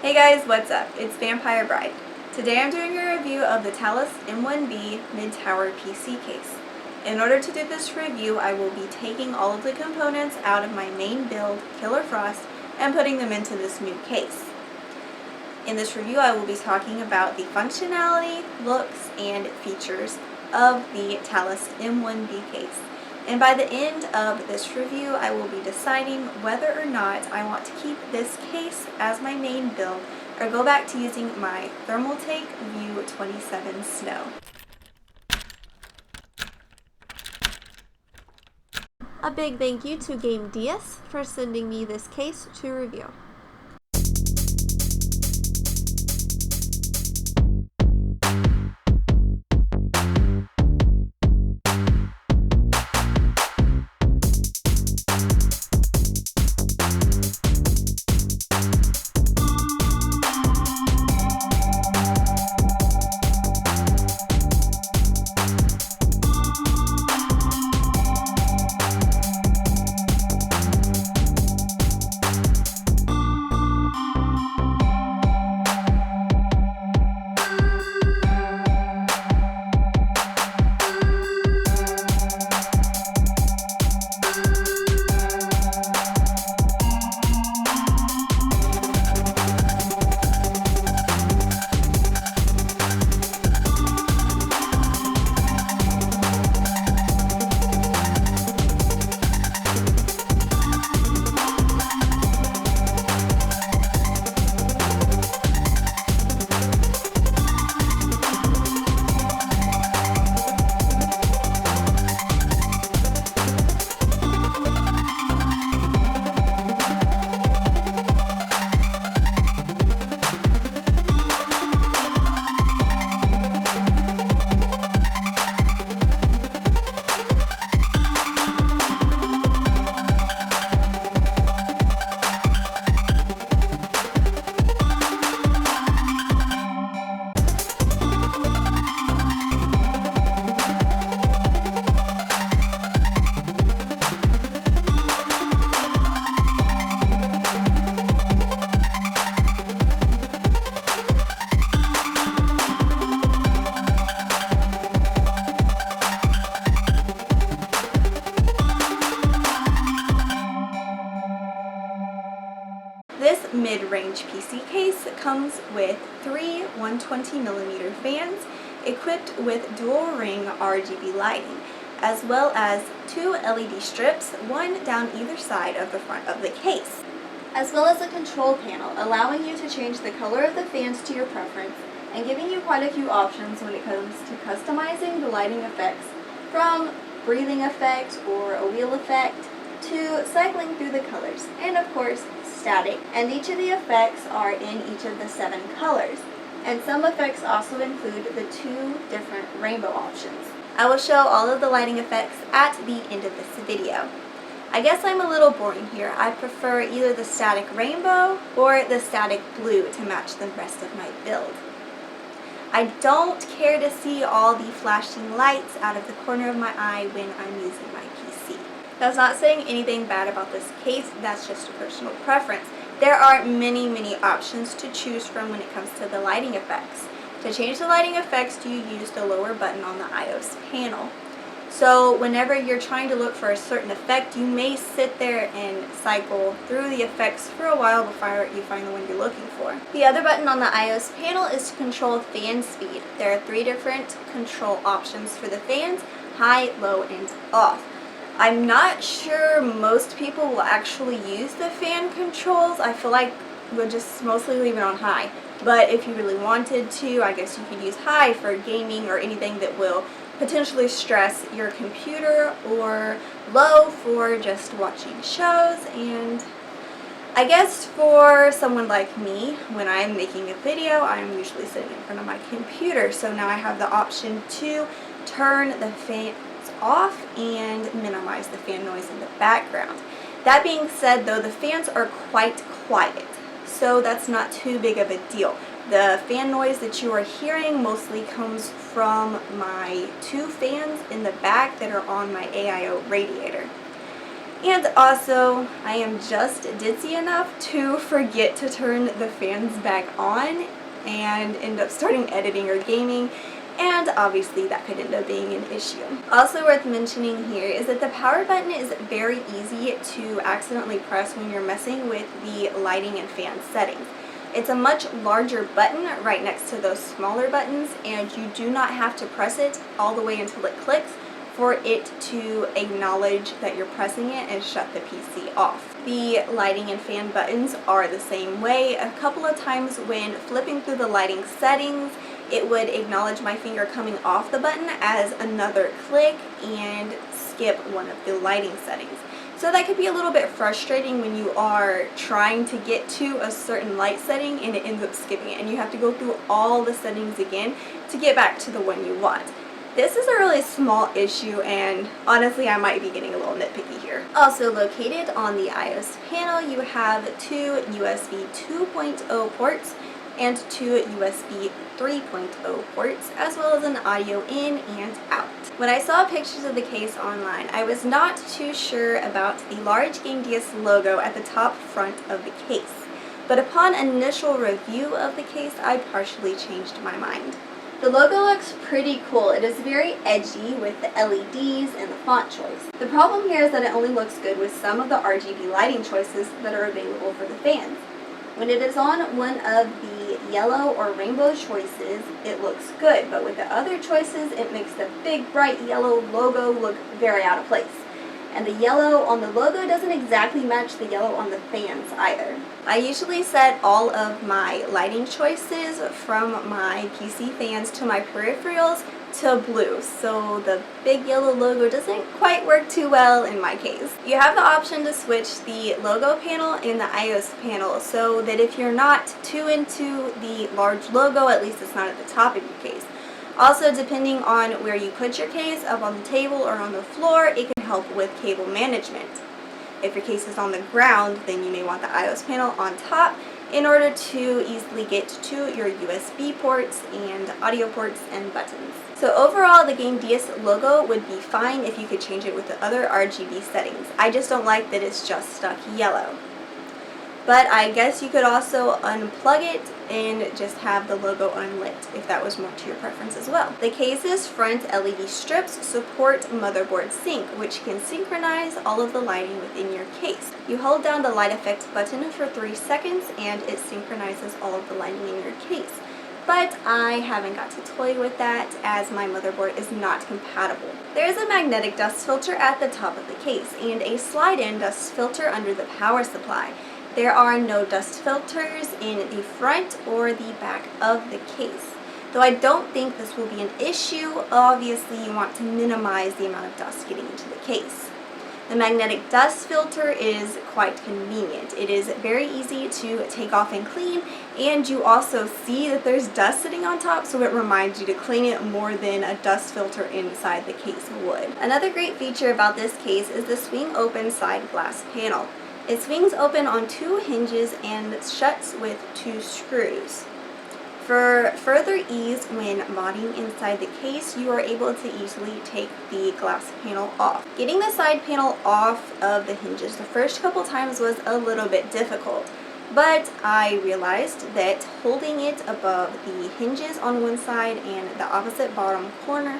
Hey guys, what's up? It's Vampire Bride. Today I'm doing a review of the Talos M1B mid-tower PC case. In order to do this review, I will be taking all of the components out of my main build, Killer Frost, and putting them into this new case. In this review, I will be talking about the functionality, looks, and features of the Talos M1B case. And by the end of this review, I will be deciding whether or not I want to keep this case as my main build or go back to using my Thermaltake View 27 Snow. A big thank you to Game DS for sending me this case to review. This mid-range PC case comes with 3 120mm fans equipped with dual ring RGB lighting, as well as 2 LED strips, one down either side of the front of the case, as well as a control panel allowing you to change the color of the fans to your preference and giving you quite a few options when it comes to customizing the lighting effects, from breathing effect or a wheel effect to cycling through the colors, and of course static. And each of the effects are in each of the 7 colors, and some effects also include the 2 different rainbow options. I will show all of the lighting effects at the end of this video. I guess I'm a little boring here. I prefer either the static rainbow or the static blue to match the rest of my build. I don't care to see all the flashing lights out of the corner of my eye when I'm using my PC. That's not saying anything bad about this case, that's just a personal preference. There are many options to choose from when it comes to the lighting effects. To change the lighting effects, you use the lower button on the iOS panel. So whenever you're trying to look for a certain effect, you may sit there and cycle through the effects for a while before you find the one you're looking for. The other button on the iOS panel is to control fan speed. There are 3 different control options for the fans: high, low, and off. I'm not sure most people will actually use the fan controls. I feel like we'll just mostly leave it on high. But if you really wanted to, I guess you could use high for gaming or anything that will potentially stress your computer, or low for just watching shows. And I guess for someone like me, when I'm making a video, I'm usually sitting in front of my computer, so now I have the option to turn the fans off and minimize the fan noise in the background. That being said though, the fans are quite quiet, so that's not too big of a deal. The fan noise that you are hearing mostly comes from my two fans in the back that are on my AIO radiator. And also, I am just ditzy enough to forget to turn the fans back on and end up starting editing or gaming, and obviously that could end up being an issue. Also worth mentioning here is that the power button is very easy to accidentally press when you're messing with the lighting and fan settings. It's a much larger button right next to those smaller buttons, and you do not have to press it all the way until it clicks for it to acknowledge that you're pressing it and shut the PC off. The lighting and fan buttons are the same way. A couple of times when flipping through the lighting settings, it would acknowledge my finger coming off the button as another click and skip one of the lighting settings. So that could be a little bit frustrating when you are trying to get to a certain light setting and it ends up skipping it, and you have to go through all the settings again to get back to the one you want. This is a really small issue, and honestly I might be getting a little nitpicky here. Also located on the iOS panel, you have two USB 2.0 ports and two USB 3.0 ports, as well as an audio in and out. When I saw pictures of the case online, I was not too sure about the large Game DS logo at the top front of the case, but upon initial review of the case, I partially changed my mind. The logo looks pretty cool. It is very edgy with the LEDs and the font choice. The problem here is that it only looks good with some of the RGB lighting choices that are available for the fans. When it is on one of the yellow or rainbow choices, it looks good, but with the other choices, it makes the big bright yellow logo look very out of place. And the yellow on the logo doesn't exactly match the yellow on the fans either. I usually set all of my lighting choices from my PC fans to my peripherals to blue, so the big yellow logo doesn't quite work too well in my case. You have the option to switch the logo panel and the iOS panel, so that if you're not too into the large logo, at least it's not at the top of your case. Also, depending on where you put your case, up on the table or on the floor, it can help with cable management. If your case is on the ground, then you may want the iOS panel on top in order to easily get to your USB ports and audio ports and buttons. So overall, the Game DS logo would be fine if you could change it with the other RGB settings. I just don't like that it's just stuck yellow. But I guess you could also unplug it and just have the logo unlit if that was more to your preference as well. The case's front LED strips support motherboard sync, which can synchronize all of the lighting within your case. You hold down the light effects button for 3 seconds and it synchronizes all of the lighting in your case. But I haven't got to toy with that as my motherboard is not compatible. There is a magnetic dust filter at the top of the case and a slide-in dust filter under the power supply. There are no dust filters in the front or the back of the case. Though I don't think this will be an issue, obviously you want to minimize the amount of dust getting into the case. The magnetic dust filter is quite convenient. It is very easy to take off and clean, and you also see that there's dust sitting on top, so it reminds you to clean it more than a dust filter inside the case would. Another great feature about this case is the swing open side glass panel. It swings open on 2 hinges and shuts with 2 screws. For further ease when modding inside the case, you are able to easily take the glass panel off. Getting the side panel off of the hinges the first couple times was a little bit difficult, but I realized that holding it above the hinges on one side and the opposite bottom corner,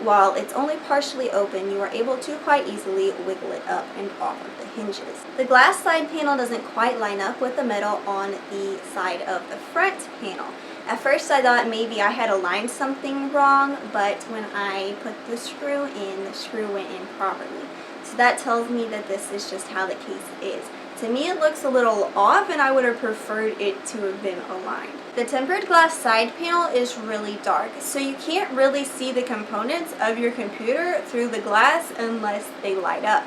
while it's only partially open, you are able to quite easily wiggle it up and off of the hinges. The glass side panel doesn't quite line up with the metal on the side of the front panel. At first I thought maybe I had aligned something wrong, but when I put the screw in, the screw went in properly. So that tells me that this is just how the case is. To me it looks a little off and I would have preferred it to have been aligned. The tempered glass side panel is really dark, so you can't really see the components of your computer through the glass unless they light up.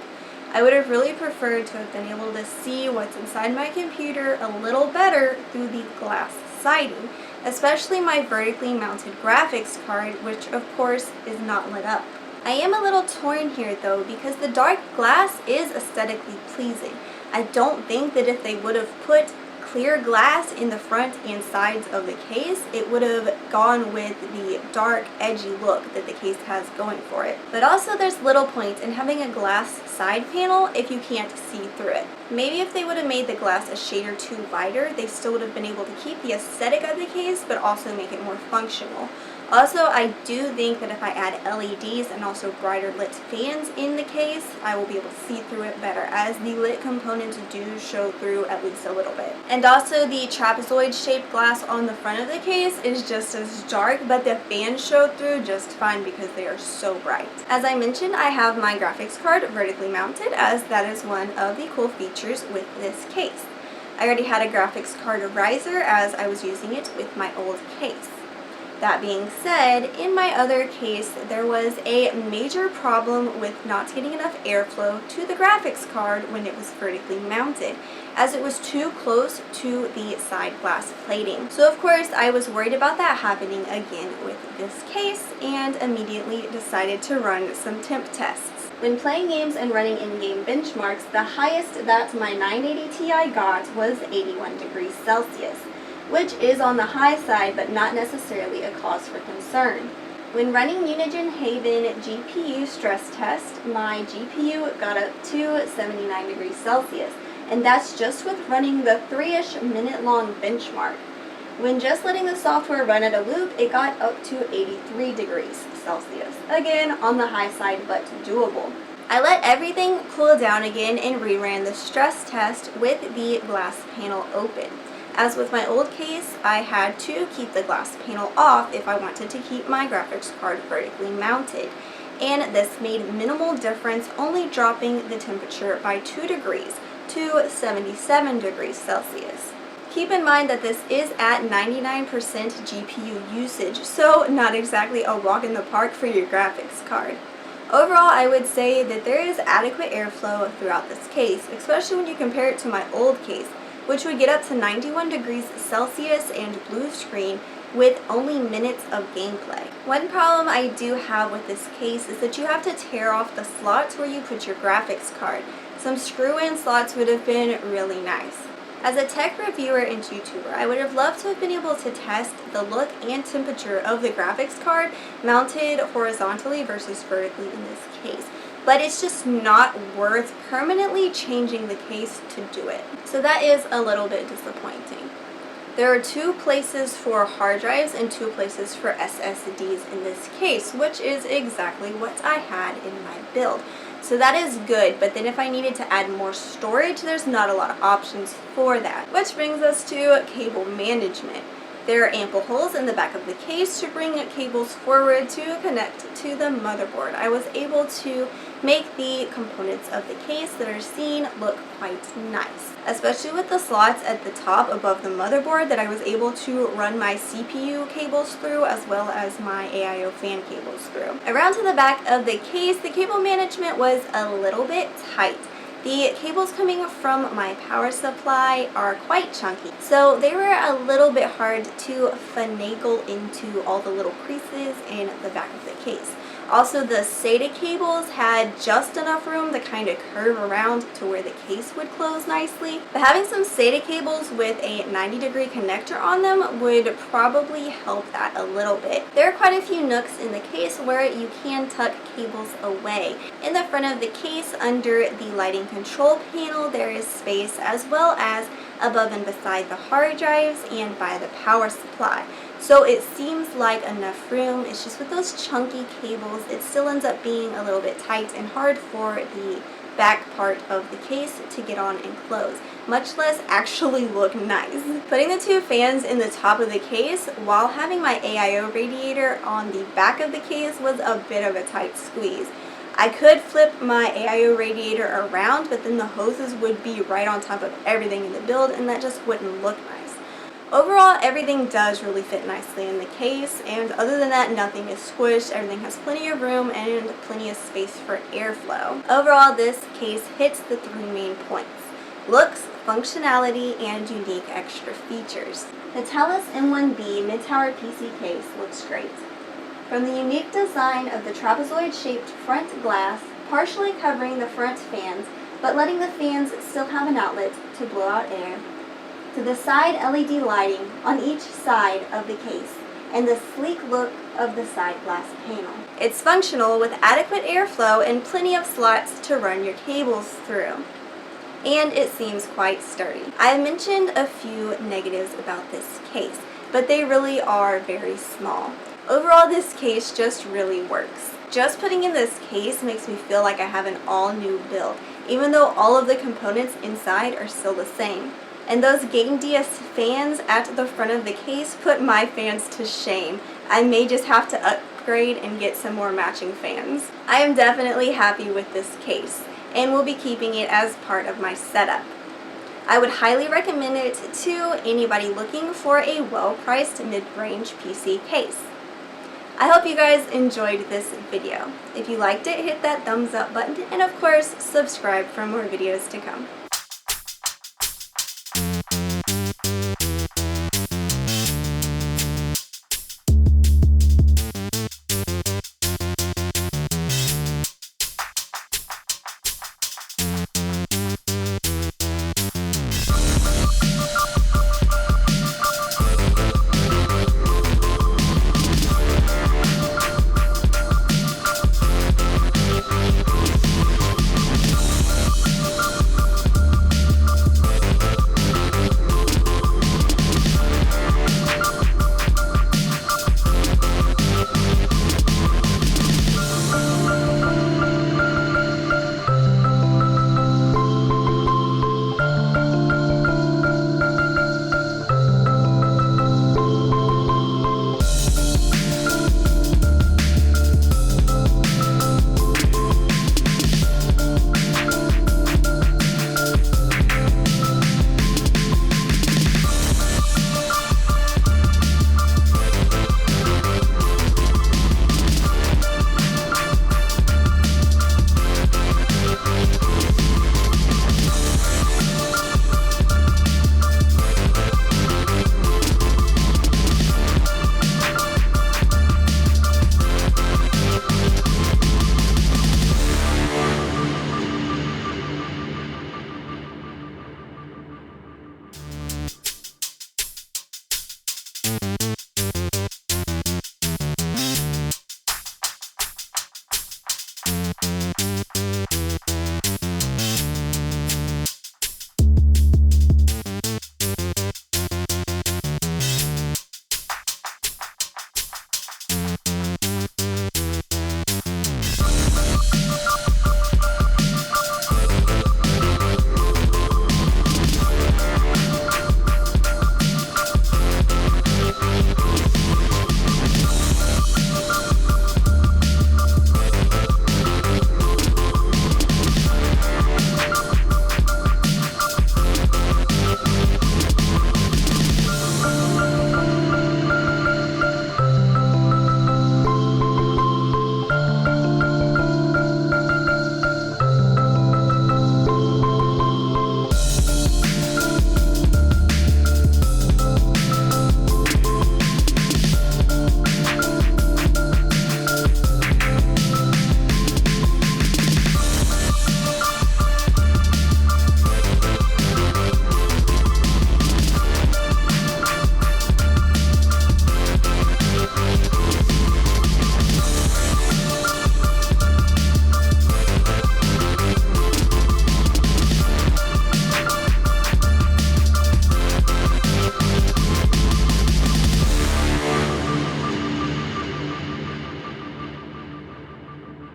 I would have really preferred to have been able to see what's inside my computer a little better through the glass siding, especially my vertically mounted graphics card, which of course is not lit up. I am a little torn here though, because the dark glass is aesthetically pleasing. I don't think that if they would have put clear glass in the front and sides of the case, it would have gone with the dark, edgy look that the case has going for it. But also there's little point in having a glass side panel if you can't see through it. Maybe if they would have made the glass a shade or two lighter, they still would have been able to keep the aesthetic of the case, but also make it more functional. Also, I do think that if I add LEDs and also brighter lit fans in the case, I will be able to see through it better, as the lit components do show through at least a little bit. And also the trapezoid shaped glass on the front of the case is just as dark, but the fans show through just fine because they are so bright. As I mentioned, I have my graphics card vertically mounted, as that is one of the cool features with this case. I already had a graphics card riser as I was using it with my old case. That being said, in my other case, there was a major problem with not getting enough airflow to the graphics card when it was vertically mounted, as it was too close to the side glass plating. So of course, I was worried about that happening again with this case, and immediately decided to run some temp tests. When playing games and running in-game benchmarks, the highest that my 980 Ti got was 81 degrees Celsius. Which is on the high side, but not necessarily a cause for concern. When running Unigen Haven GPU stress test, my GPU got up to 79 degrees Celsius, and that's just with running the 3-ish minute long benchmark. When just letting the software run at a loop, it got up to 83 degrees Celsius. Again, on the high side, but doable. I let everything cool down again and reran the stress test with the glass panel open. As with my old case, I had to keep the glass panel off if I wanted to keep my graphics card vertically mounted. And this made minimal difference, only dropping the temperature by 2 degrees to 77 degrees Celsius. Keep in mind that this is at 99% GPU usage, so not exactly a walk in the park for your graphics card. Overall, I would say that there is adequate airflow throughout this case, especially when you compare it to my old case, which would get up to 91 degrees Celsius and blue screen with only minutes of gameplay. One problem I do have with this case is that you have to tear off the slots where you put your graphics card. Some screw-in slots would have been really nice. As a tech reviewer and YouTuber, I would have loved to have been able to test the look and temperature of the graphics card mounted horizontally versus vertically in this case. But it's just not worth permanently changing the case to do it. So that is a little bit disappointing. There are 2 places for hard drives and 2 places for SSDs in this case, which is exactly what I had in my build. So that is good, but then if I needed to add more storage, there's not a lot of options for that. Which brings us to cable management. There are ample holes in the back of the case to bring cables forward to connect to the motherboard. I was able to make the components of the case that are seen look quite nice, especially with the slots at the top above the motherboard that I was able to run my CPU cables through, as well as my AIO fan cables through. Around to the back of the case, the cable management was a little bit tight. The cables coming from my power supply are quite chunky, so they were a little bit hard to finagle into all the little creases in the back of the case. Also, the SATA cables had just enough room to kind of curve around to where the case would close nicely. But having some SATA cables with a 90-degree connector on them would probably help that a little bit. There are quite a few nooks in the case where you can tuck cables away. In the front of the case, under the lighting control panel, there is space, as well as above and beside the hard drives and by the power supply. So it seems like enough room. It's just with those chunky cables, it still ends up being a little bit tight and hard for the back part of the case to get on and close, much less actually look nice. Putting the 2 fans in the top of the case while having my AIO radiator on the back of the case was a bit of a tight squeeze. I could flip my AIO radiator around, but then the hoses would be right on top of everything in the build, and that just wouldn't look nice. Overall, everything does really fit nicely in the case, and other than that, nothing is squished. Everything has plenty of room and plenty of space for airflow. Overall, this case hits the 3 main points: looks, functionality, and unique extra features. The Talos M1B mid-tower PC case looks great. From the unique design of the trapezoid-shaped front glass, partially covering the front fans, but letting the fans still have an outlet to blow out air, to the side LED lighting on each side of the case, and the sleek look of the side glass panel. It's functional with adequate airflow and plenty of slots to run your cables through. And it seems quite sturdy. I mentioned a few negatives about this case, but they really are very small. Overall, this case just really works. Just putting in this case makes me feel like I have an all-new build, even though all of the components inside are still the same. And those Gain DS fans at the front of the case put my fans to shame. I may just have to upgrade and get some more matching fans. I am definitely happy with this case and will be keeping it as part of my setup. I would highly recommend it to anybody looking for a well-priced mid-range PC case. I hope you guys enjoyed this video. If you liked it, hit that thumbs up button and of course subscribe for more videos to come.